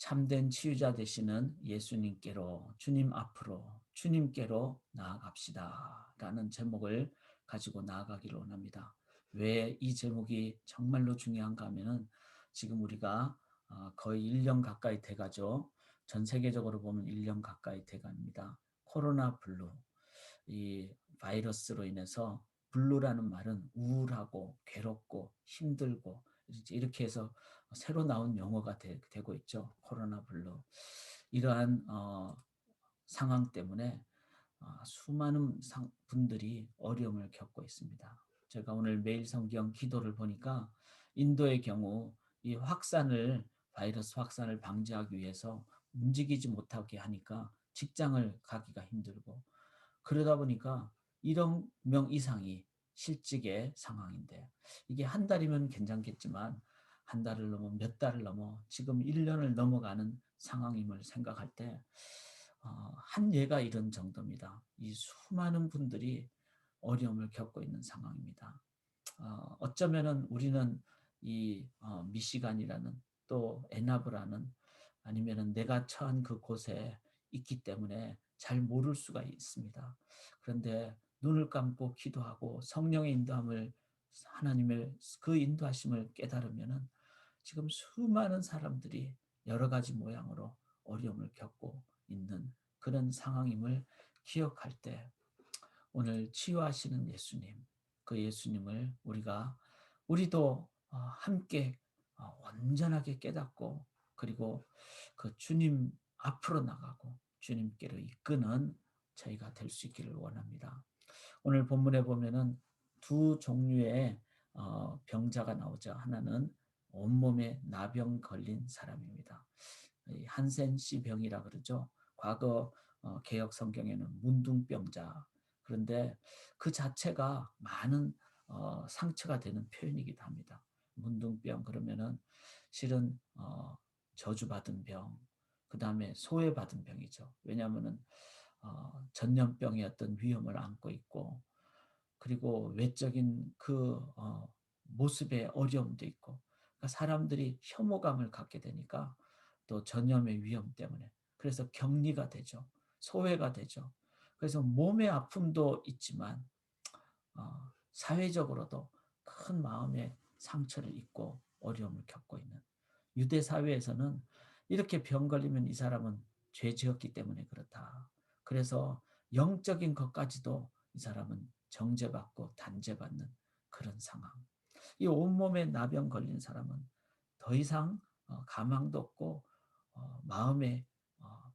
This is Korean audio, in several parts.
참된 치유자 되시는 예수님께로, 주님 앞으로, 주님께로 나아갑시다 라는 제목을 가지고 나아가기를 원합니다. 왜 이 제목이 정말로 중요한가 하면은 지금 우리가 거의 1년 가까이 돼가죠. 전 세계적으로 보면 1년 가까이 돼갑니다. 코로나 블루, 이 바이러스로 인해서 블루라는 말은 우울하고 괴롭고 힘들고 이렇게 해서 새로 나온 용어가 되고 있죠. 코로나 블루. 이러한 상황 때문에 수많은 분들이 어려움을 겪고 있습니다. 제가 오늘 매일 성경 기도를 보니까 인도의 경우 이 바이러스 확산을 방지하기 위해서 움직이지 못하게 하니까 직장을 가기가 힘들고, 그러다 보니까 1억 명 이상이 실직의 상황인데, 이게 한 달이면 괜찮겠지만 한 달을 넘어 몇 달을 넘어 지금 1년을 넘어가는 상황임을 생각할 때 한 예가 이런 정도입니다. 이 수많은 분들이 어려움을 겪고 있는 상황입니다. 어쩌면은 우리는 이 미시간이라는, 또 애나브라는, 아니면은 내가 처한 그곳에 있기 때문에 잘 모를 수가 있습니다. 그런데 눈을 감고 기도하고 성령의 인도함을, 하나님의 그 인도하심을 깨달으면은 지금 수많은 사람들이 여러 가지 모양으로 어려움을 겪고 있는 그런 상황임을 기억할 때, 오늘 치유하시는 예수님, 그 예수님을 우리도 함께 온전하게 깨닫고, 그리고 그 주님 앞으로 나가고 주님께로 이끄는 저희가 될 수 있기를 원합니다. 오늘 본문에 보면은 두 종류의 병자가 나오죠. 하나는 온몸에 나병 걸린 사람입니다. 한센씨 병이라 그러죠. 과거 개역 성경에는 문둥병자. 그런데 그 자체가 많은 상처가 되는 표현이기도 합니다. 문둥병 그러면은 실은 저주받은 병, 그 다음에 소외받은 병이죠. 왜냐하면은 전염병의 어떤 위험을 안고 있고, 그리고 외적인 그 모습의 어려움도 있고, 그러니까 사람들이 혐오감을 갖게 되니까 또 전염의 위험 때문에 그래서 격리가 되죠. 소외가 되죠. 그래서 몸의 아픔도 있지만 사회적으로도 큰 마음의 상처를 입고 어려움을 겪고 있는, 유대 사회에서는 이렇게 병 걸리면 이 사람은 죄 지었기 때문에 그렇다. 그래서 영적인 것까지도 이 사람은 정죄받고 단죄받는 그런 상황. 이 온몸에 나병 걸린 사람은 더 이상 가망도 없고 마음에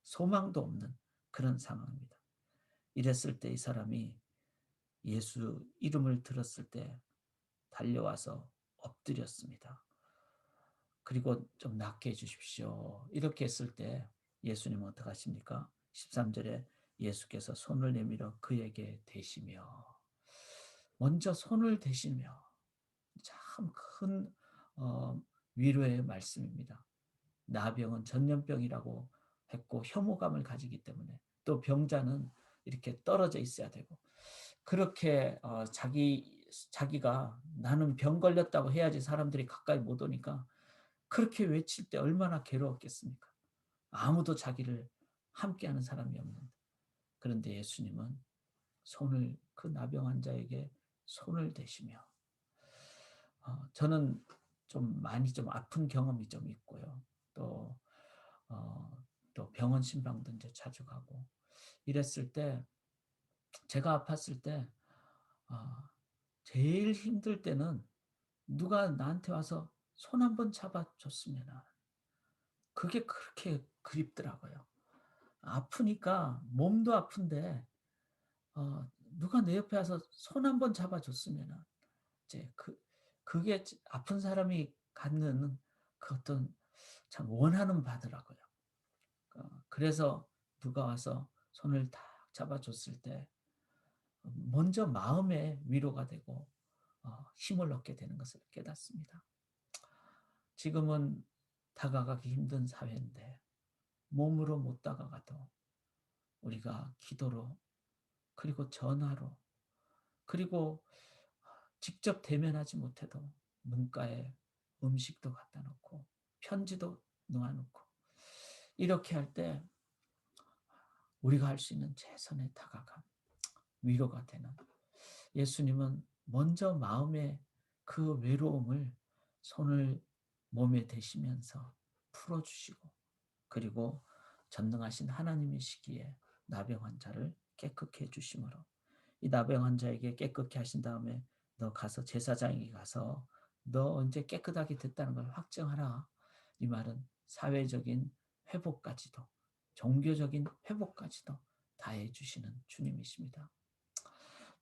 소망도 없는 그런 상황입니다. 이랬을 때 이 사람이 예수 이름을 들었을 때 달려와서 엎드렸습니다. 그리고 좀 낫게 해주십시오. 이렇게 했을 때 예수님은 어떻게 하십니까? 13절에 예수께서 손을 내밀어 그에게 대시며, 먼저 손을 대시며, 참 큰 위로의 말씀입니다. 나병은 전염병이라고 했고 혐오감을 가지기 때문에, 또 병자는 이렇게 떨어져 있어야 되고, 그렇게 자기가 나는 병 걸렸다고 해야지 사람들이 가까이 못 오니까 그렇게 외칠 때 얼마나 괴로웠겠습니까? 아무도 자기를 함께하는 사람이 없는데. 그런데 예수님은 그 나병 환자에게 손을 대시며, 저는 좀 아픈 경험이 좀 있고요. 또, 또 병원 신방도 이제 자주 가고 이랬을 때, 제가 아팠을 때 어, 제일 힘들 때는 누가 나한테 와서 손 한번 잡아줬으면, 그게 그렇게 그립더라고요. 아프니까 몸도 아픈데 누가 내 옆에 와서 손 한번 잡아줬으면, 이제 그게 아픈 사람이 갖는 그 어떤 참 원하는 바더라고요. 그래서 누가 와서 손을 딱 잡아줬을 때 먼저 마음의 위로가 되고 힘을 얻게 되는 것을 깨닫습니다. 지금은 다가가기 힘든 사회인데 몸으로 못 다가가도 우리가 기도로, 그리고 전화로, 그리고 직접 대면하지 못해도 문가에 음식도 갖다 놓고 편지도 놓아놓고 이렇게 할 때 우리가 할 수 있는 최선의 다가감, 위로가 되는, 예수님은 먼저 마음의 그 외로움을 손을 몸에 대시면서 풀어주시고, 그리고 전능하신 하나님이시기에 나병 환자를 깨끗게 해주심으로, 이 나병 환자에게 깨끗게 하신 다음에 너 가서 제사장에게 가서 너 언제 깨끗하게 됐다는 걸 확증하라. 이 말은 사회적인 회복까지도, 종교적인 회복까지도 다 해주시는 주님이십니다.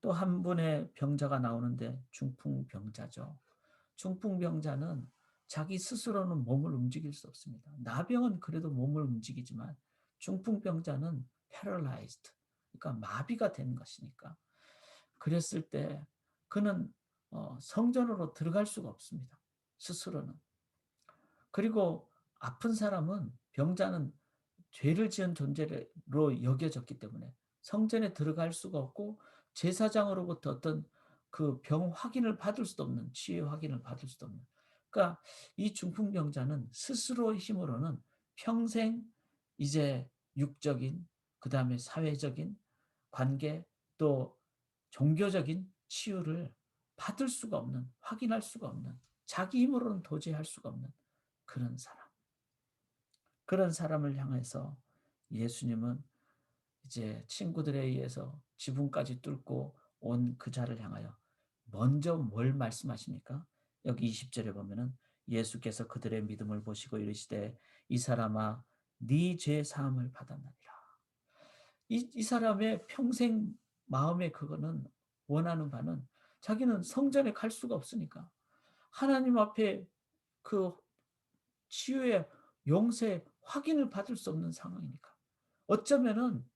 또 한 분의 병자가 나오는데 중풍병자죠. 중풍병자는 자기 스스로는 몸을 움직일 수 없습니다. 나병은 그래도 몸을 움직이지만 중풍병자는 paralyzed, 그러니까 마비가 된 것이니까, 그랬을 때 그는 성전으로 들어갈 수가 없습니다. 스스로는. 그리고 아픈 사람은, 병자는 죄를 지은 존재로 여겨졌기 때문에 성전에 들어갈 수가 없고, 제사장으로부터 어떤 그 병 확인을 받을 수도 없는, 치유 확인을 받을 수도 없는. 그러니까 이 중풍병자는 스스로의 힘으로는 평생 이제 육적인, 그다음에 사회적인 관계, 또 종교적인 치유를 받을 수가 없는, 확인할 수가 없는, 자기 힘으로는 도저히 할 수가 없는 그런 사람. 그런 사람을 향해서 예수님은 이제 친구들에 의해서 지붕까지 뚫고 온 그 자를 향하여 먼저 뭘 말씀하십니까? 여기 20절에 보면은 예수께서 그들의 믿음을 보시고 이르시되 이 사람아 네 죄 사함을 받았느니라. 이 사람의 평생 마음의 그거는, 원하는 바는, 자기는 성전에 갈 수가 없으니까 하나님 앞에 그 치유의, 용서의 확인을 받을 수 없는 상황이니까, 어쩌면은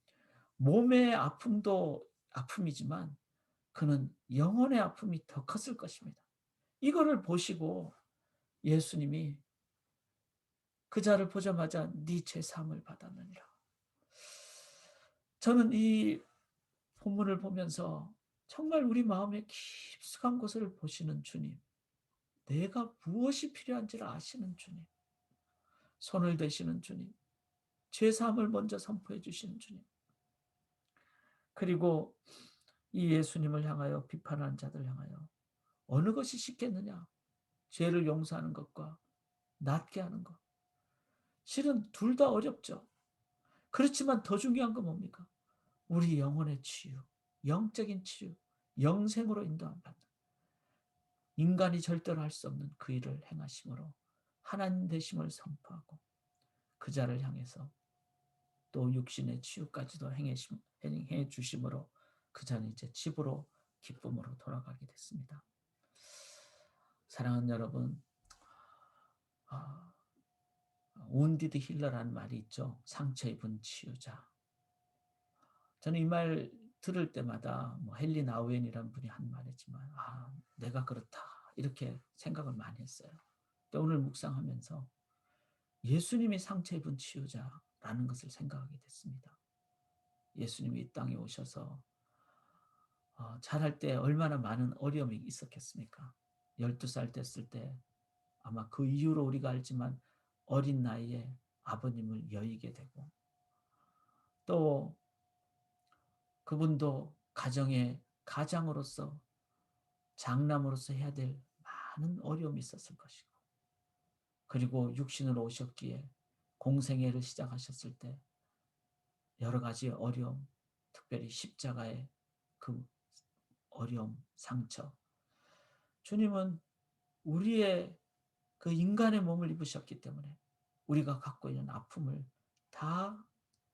몸의 아픔도 아픔이지만 그는 영혼의 아픔이 더 컸을 것입니다. 이거를 보시고 예수님이 그 자를 보자마자 네 죄 사함을 받았느니라. 저는 이 본문을 보면서 정말 우리 마음의 깊숙한 곳을 보시는 주님, 내가 무엇이 필요한지를 아시는 주님, 손을 대시는 주님, 죄 사함을 먼저 선포해 주시는 주님, 그리고 이 예수님을 향하여 비판하는 자들 향하여 어느 것이 쉽겠느냐? 죄를 용서하는 것과 낫게 하는 것. 실은 둘 다 어렵죠. 그렇지만 더 중요한 건 뭡니까? 우리 영혼의 치유, 영적인 치유, 영생으로 인도함 받는, 인간이 절대로 할 수 없는 그 일을 행하심으로 하나님 되심을 선포하고 그 자를 향해서 또 육신의 치유까지도 행해 주심으로 그 자는 이제 집으로 기쁨으로 돌아가게 됐습니다. 사랑하는 여러분, wounded healer라는 말이 있죠. 상처 입은 치유자. 저는 이 말 들을 때마다 헨리 나우엔이라는 분이 한 말이지만 내가 그렇다 이렇게 생각을 많이 했어요. 근데 오늘 묵상하면서 예수님이 상처 입은 치유자라는 것을 생각하게 됐습니다. 예수님이 이 땅에 오셔서 자랄 때 얼마나 많은 어려움이 있었겠습니까? 12살 됐을 때 아마 그 이후로 우리가 알지만 어린 나이에 아버님을 여의게 되고, 또 그분도 가정의 가장으로서, 장남으로서 해야 될 많은 어려움이 있었을 것이고, 그리고 육신으로 오셨기에 공생애를 시작하셨을 때 여러 가지 어려움, 특별히 십자가의 그 어려움, 상처. 주님은 우리의 그 인간의 몸을 입으셨기 때문에 우리가 갖고 있는 아픔을 다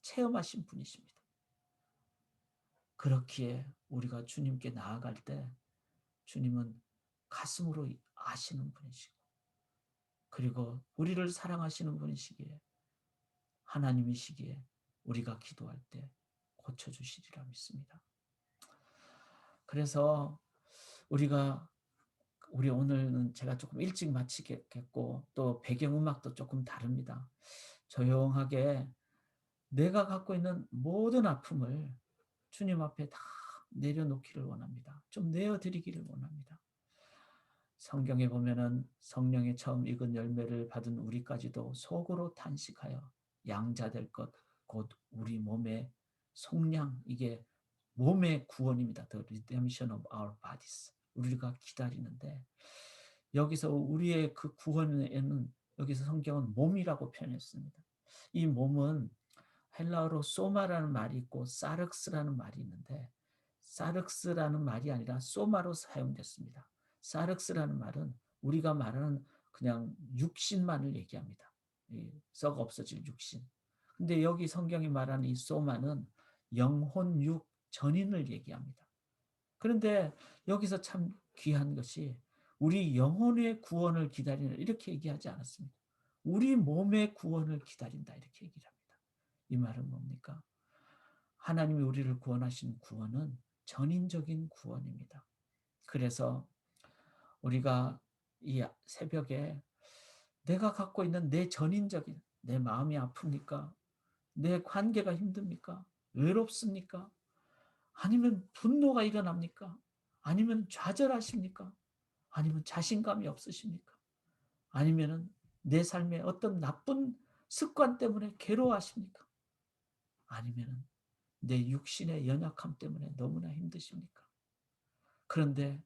체험하신 분이십니다. 그렇기에 우리가 주님께 나아갈 때 주님은 가슴으로 아시는 분이시고, 그리고 우리를 사랑하시는 분이시기에, 하나님이시기에 우리가 기도할 때 고쳐주시리라 믿습니다. 그래서 우리 오늘은 제가 조금 일찍 마치겠고, 또 배경음악도 조금 다릅니다. 조용하게 내가 갖고 있는 모든 아픔을 주님 앞에 다 내려놓기를 원합니다. 좀 내어드리기를 원합니다. 성경에 보면은 성령의 처음 익은 열매를 받은 우리까지도 속으로 탄식하여 양자될 것 곧 우리 몸의 속량, 이게 몸의 구원입니다. The redemption of our bodies. 우리가 기다리는데 여기서 우리의 그 구원에는 여기서 성경은 몸이라고 표현했습니다. 이 몸은 헬라어로 소마라는 말이 있고 사륵스라는 말이 있는데 사륵스라는 말이 아니라 소마로 사용됐습니다. 사륵스라는 말은 우리가 말하는 그냥 육신만을 얘기합니다. 썩 없어질 육신. 근데 여기 성경이 말하는 이 소마는 영혼, 육, 전인을 얘기합니다. 그런데 여기서 참 귀한 것이 우리 영혼의 구원을 기다리는, 이렇게 얘기하지 않았습니다. 우리 몸의 구원을 기다린다, 이렇게 얘기를 합니다. 이 말은 뭡니까? 하나님이 우리를 구원하신 구원은 전인적인 구원입니다. 그래서 우리가 이 새벽에 내가 갖고 있는 내 전인적인, 내 마음이 아픕니까? 내 관계가 힘듭니까? 외롭습니까? 아니면 분노가 일어납니까? 아니면 좌절하십니까? 아니면 자신감이 없으십니까? 아니면 내 삶에 어떤 나쁜 습관 때문에 괴로워하십니까? 아니면 내 육신의 연약함 때문에 너무나 힘드십니까? 그런데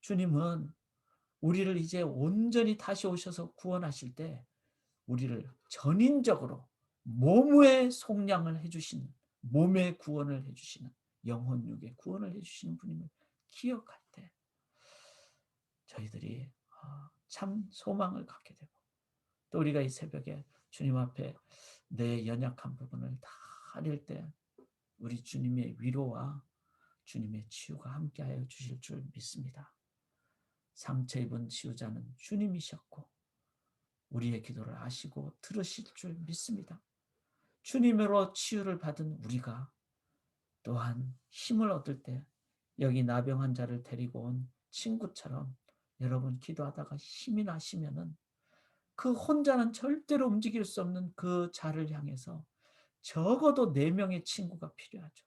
주님은 우리를 이제 온전히 다시 오셔서 구원하실 때 우리를 전인적으로 몸의 속량을 해주시는, 몸의 구원을 해주시는, 영혼 육의 구원을 해주시는 분임을 기억할 때 저희들이 참 소망을 갖게 되고, 또 우리가 이 새벽에 주님 앞에 내 연약한 부분을 다 아릴 때 우리 주님의 위로와 주님의 치유가 함께하여 주실 줄 믿습니다. 상처 입은 치유자는 주님이셨고 우리의 기도를 아시고 들으실 줄 믿습니다. 주님으로 치유를 받은 우리가 또한 힘을 얻을 때 여기 나병 환자를 데리고 온 친구처럼 여러분 기도하다가 힘이 나시면은 그 혼자는 절대로 움직일 수 없는 그 자를 향해서 적어도 4명의 친구가 필요하죠.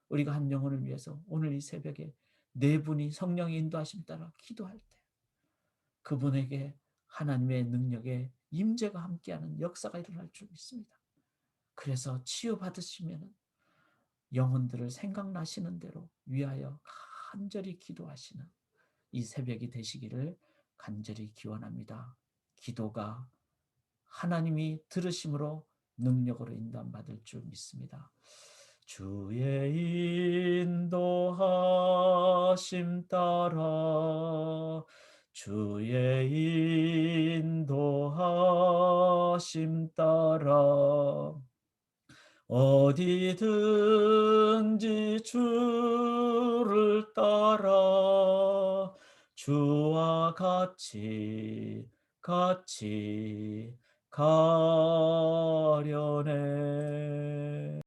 우리가 한 영혼을 위해서 오늘 이 새벽에 4분이 성령의 인도하심 따라 기도할 때 그분에게 하나님의 능력의 임재가 함께하는 역사가 일어날 줄 믿습니다. 그래서 치유받으시면 영혼들을 생각나시는 대로 위하여 간절히 기도하시는 이 새벽이 되시기를 간절히 기원합니다. 기도가 하나님이 들으심으로 능력으로 인도받을 줄 믿습니다. 주의 인도하심 따라 주의 인도하심 따라 어디든지 주를 따라 주와 같이 가려네.